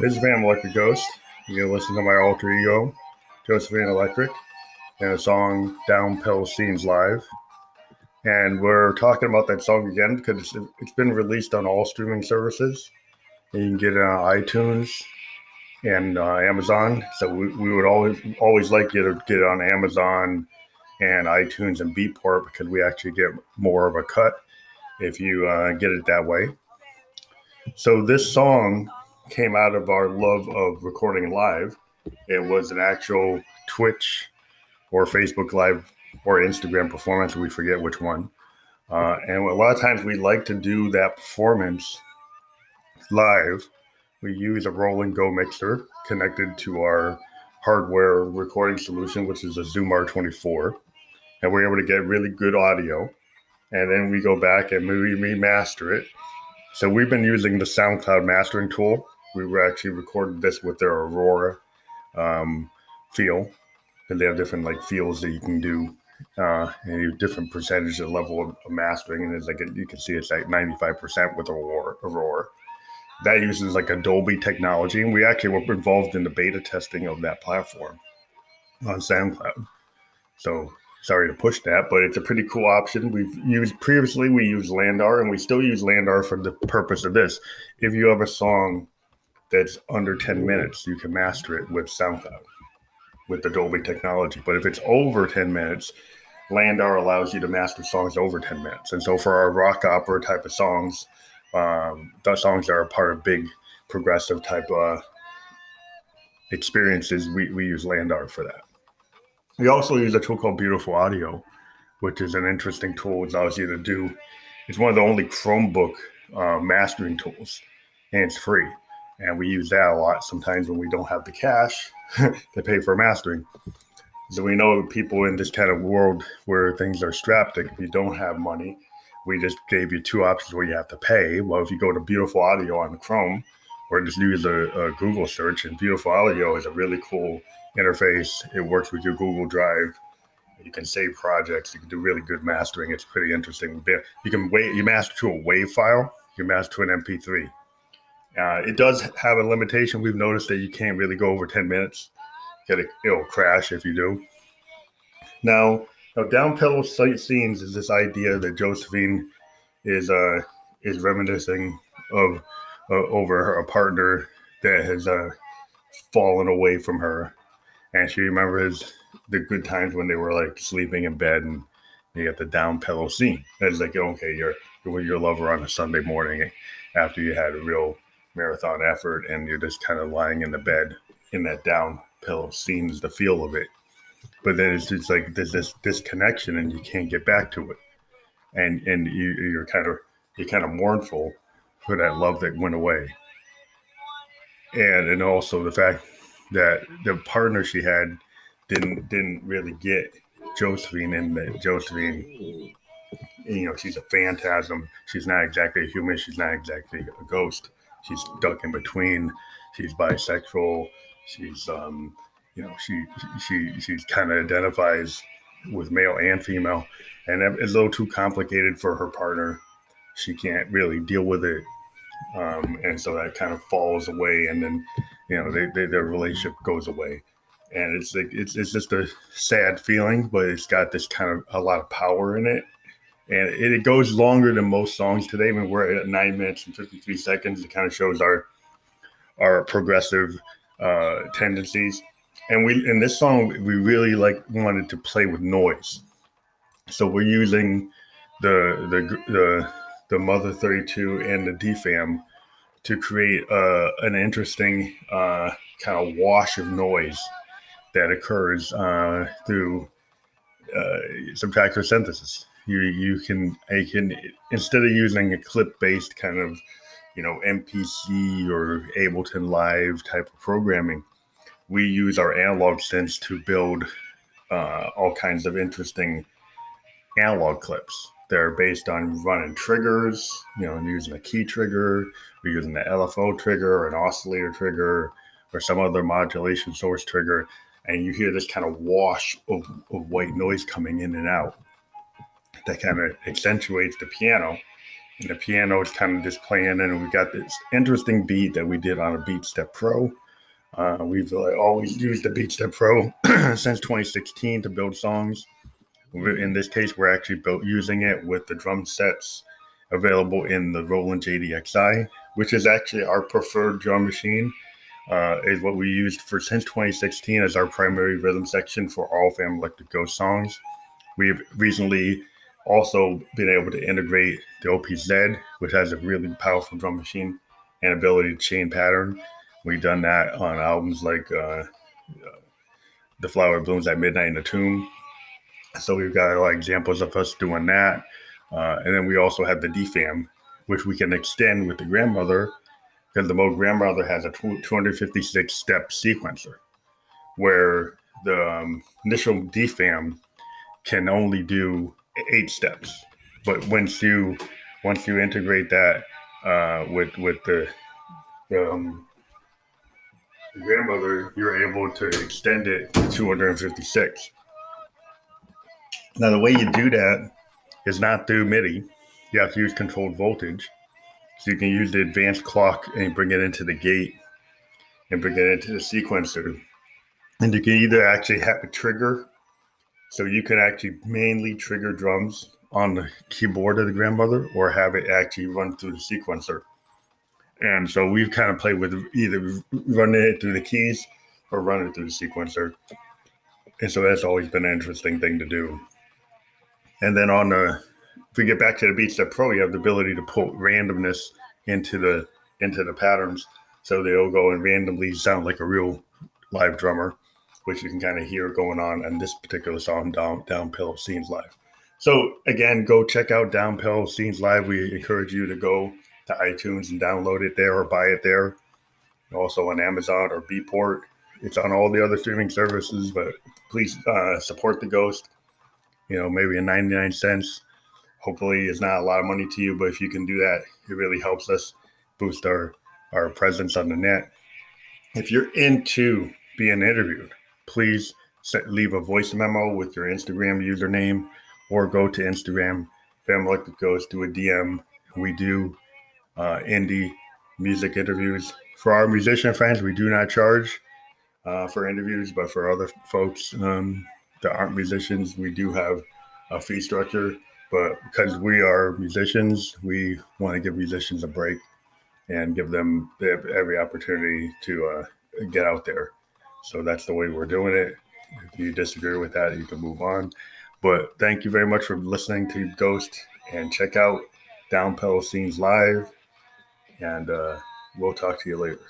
This is Van Electric Ghost. You can listen to my alter ego, Josephine Electric, and the song Downhill Scenes Live. And we're talking about that song again because it's been released on all streaming services. And you can get it on iTunes and Amazon. So we would always like you to get it on Amazon and iTunes and Beatport because we actually get more of a cut if you get it that way. So this song came out of our love of recording live. It was an actual Twitch or Facebook Live or Instagram performance. We forget which one. And a lot of times we like to do that performance live. We use a roll and go mixer connected to our hardware recording solution, which is a Zoom R24. And we're able to get really good audio. And then we go back and we remaster it. So we've been using the SoundCloud mastering tool. We were actually recorded this with their Aurora feel, and they have different feels that you can do, and different percentage of level of mastering. And it's you can see it's 95% with Aurora. That uses a Dolby technology, and we actually were involved in the beta testing of that platform on SoundCloud. So sorry to push that, but it's a pretty cool option. We used Landar, and we still use Landar for the purpose of this. If you have a song that's under 10 minutes, you can master it with SoundCloud with the Dolby technology. But if it's over 10 minutes, Landar allows you to master songs over 10 minutes. And so for our rock opera type of songs, the songs that are part of big progressive type experiences, we use Landar for that. We also use a tool called Beautiful Audio, which is an interesting tool. It allows you to do, it's one of the only Chromebook mastering tools, and it's free. And we use that a lot sometimes when we don't have the cash to pay for mastering. So we know people in this kind of world where things are strapped, if you don't have money, we just gave you two options where you have to pay. Well, if you go to Beautiful Audio on the Chrome, or just use a Google search, and Beautiful Audio is a really cool interface. It works with your Google Drive. You can save projects. You can do really good mastering. It's pretty interesting. You master to a WAV file. You master to an MP3. It does have a limitation. We've noticed that you can't really go over 10 minutes. It'll crash if you do. Now Downhill Scenes is this idea that Josephine is reminiscing of over a partner that has fallen away from her. And she remembers the good times when they were sleeping in bed and they get the down pillow scene. And it's okay, you're with your lover on a Sunday morning after you had a real marathon effort, and you're just kind of lying in the bed in that down pillow scene is the feel of it. But then it's just there's this disconnection and you can't get back to it. And you're kind of mournful for that love that went away. And also the fact that the partner she had didn't really get Josephine, and that Josephine, she's a phantasm. She's not exactly a human. She's not exactly a ghost. She's stuck in between. She's bisexual. She's she kind of identifies with male and female, and it's a little too complicated for her partner. She can't really deal with it. And so that kind of falls away, and then their relationship goes away, and it's just a sad feeling, but it's got this kind of a lot of power in it, and it goes longer than most songs today. When we're at 9 minutes and 53 seconds, it kind of shows our progressive tendencies. And in this song we really wanted to play with noise, so we're using the Mother 32 and the DFAM to create an interesting kind of wash of noise that occurs through subtractor synthesis. You can instead of using a clip-based kind of MPC or Ableton Live type of programming, we use our analog synths to build all kinds of interesting analog clips. They're based on running triggers, using a key trigger, or using an LFO trigger, or an oscillator trigger, or some other modulation source trigger. And you hear this kind of wash of white noise coming in and out that kind of accentuates the piano. And the piano is kind of just playing, and we got this interesting beat that we did on a BeatStep Pro. We've always used the BeatStep Pro since 2016 to build songs. In this case, we're actually using it with the drum sets available in the Roland JDXi, which is actually our preferred drum machine. Is what we used for since 2016 as our primary rhythm section for all Phantom Electric Ghost songs. We've recently also been able to integrate the OPZ, which has a really powerful drum machine and ability to chain pattern. We've done that on albums like The Flower Blooms at Midnight in the Tomb. So we've got examples of us doing that. And then we also have the DFAM, which we can extend with the Grandmother, because the Moog Grandmother has a 256-step sequencer, where the initial DFAM can only do 8 steps. But once you integrate that with the Grandmother, you're able to extend it to 256. Now, the way you do that is not through MIDI. You have to use controlled voltage. So you can use the advanced clock and bring it into the gate and bring it into the sequencer. And you can either actually have a trigger, so you can actually mainly trigger drums on the keyboard of the Grandmother, or have it actually run through the sequencer. And so we've kind of played with either running it through the keys or running it through the sequencer. And so that's always been an interesting thing to do. And then if we get back to the BeatStep Pro, you have the ability to put randomness into the patterns, so they'll go and randomly sound like a real live drummer, which you can kind of hear going on this particular song, Downpill Scenes Live. So again, go check out Downpill Scenes Live. We encourage you to go to iTunes and download it there or buy it there. Also on Amazon or Beatport. It's on all the other streaming services, but please support the Ghost. Maybe 99 cents. Hopefully it's not a lot of money to you, but if you can do that, it really helps us boost our presence on the net. If you're into being interviewed, please leave a voice memo with your Instagram username, or go to Instagram, Phantom Electric Ghost, do a DM. We do indie music interviews. For our musician friends, we do not charge for interviews, but for other folks that aren't musicians, we do have a fee structure. But because we are musicians, we want to give musicians a break and give them every opportunity to get out there. So that's the way we're doing it. If you disagree with that, you can move on. But thank you very much for listening to Ghost, and check out Downpill Scenes Live, and we'll talk to you later.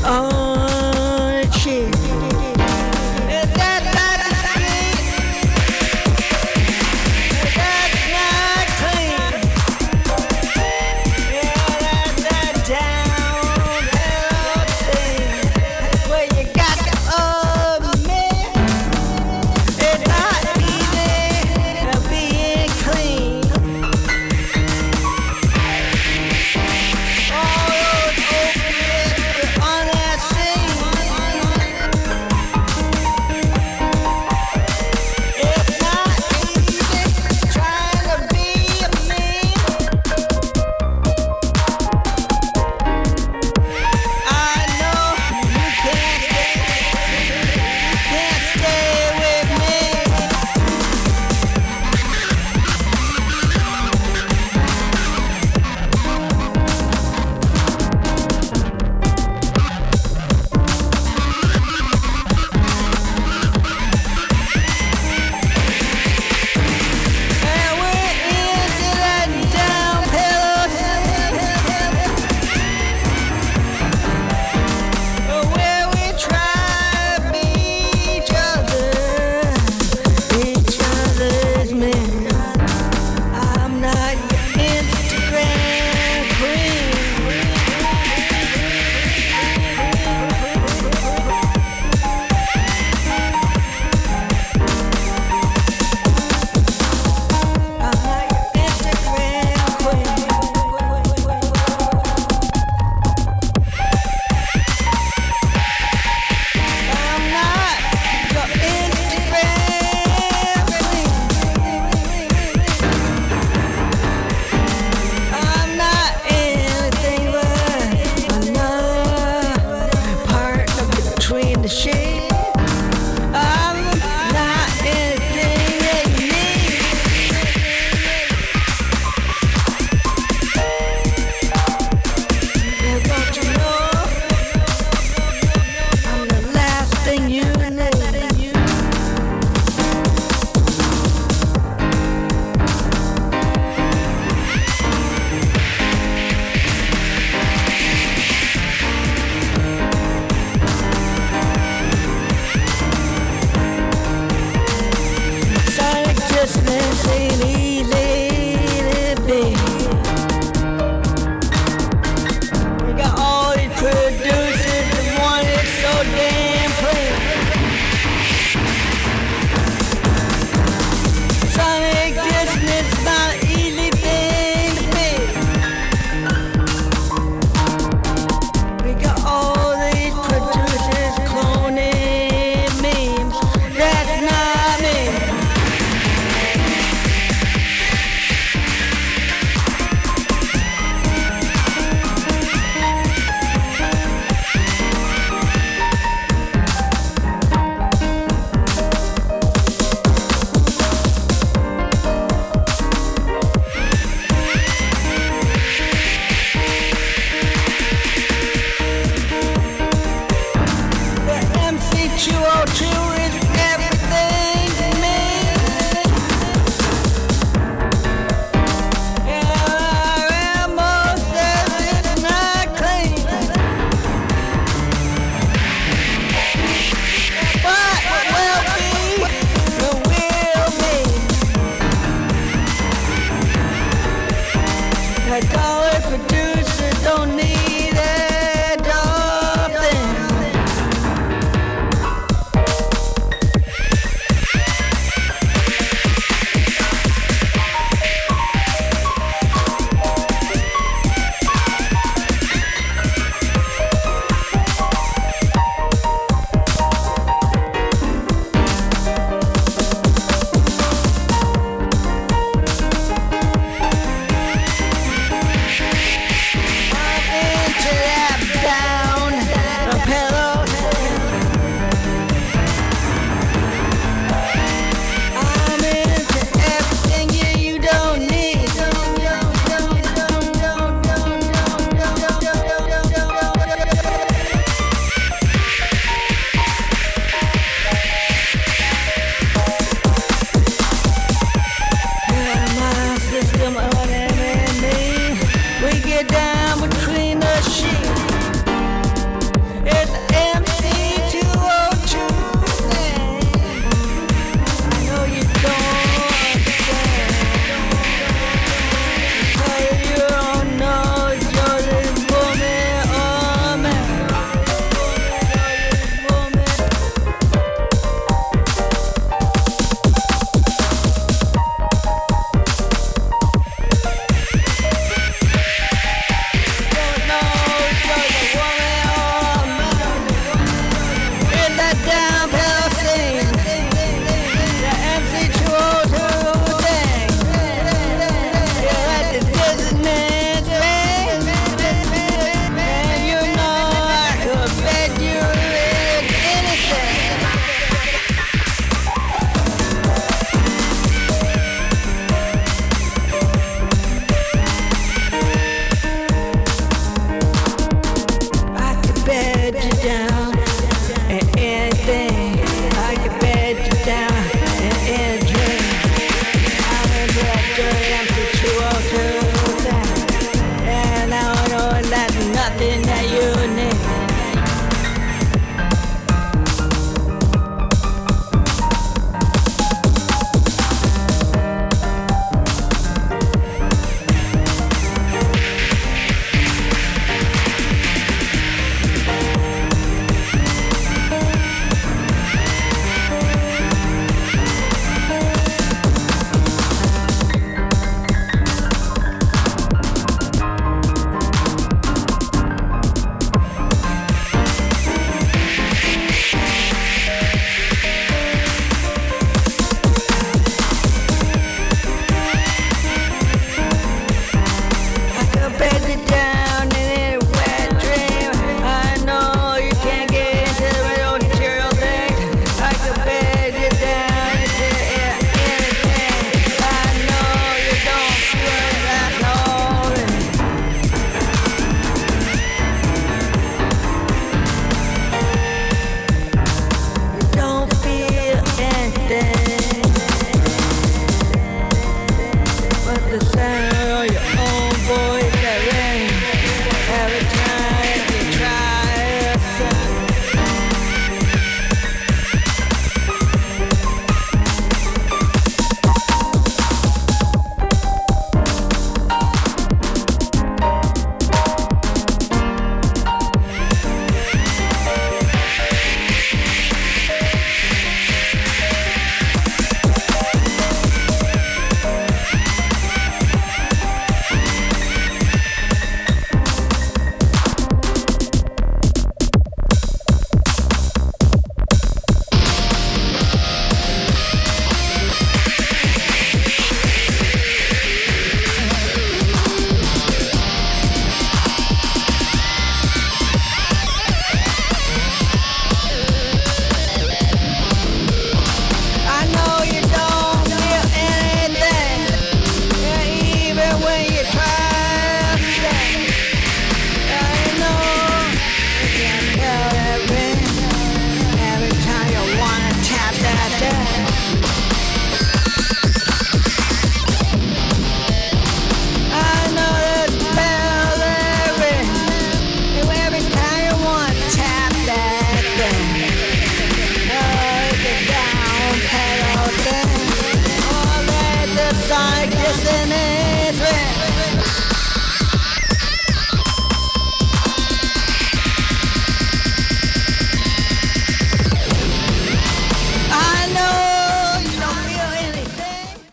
Oh, to the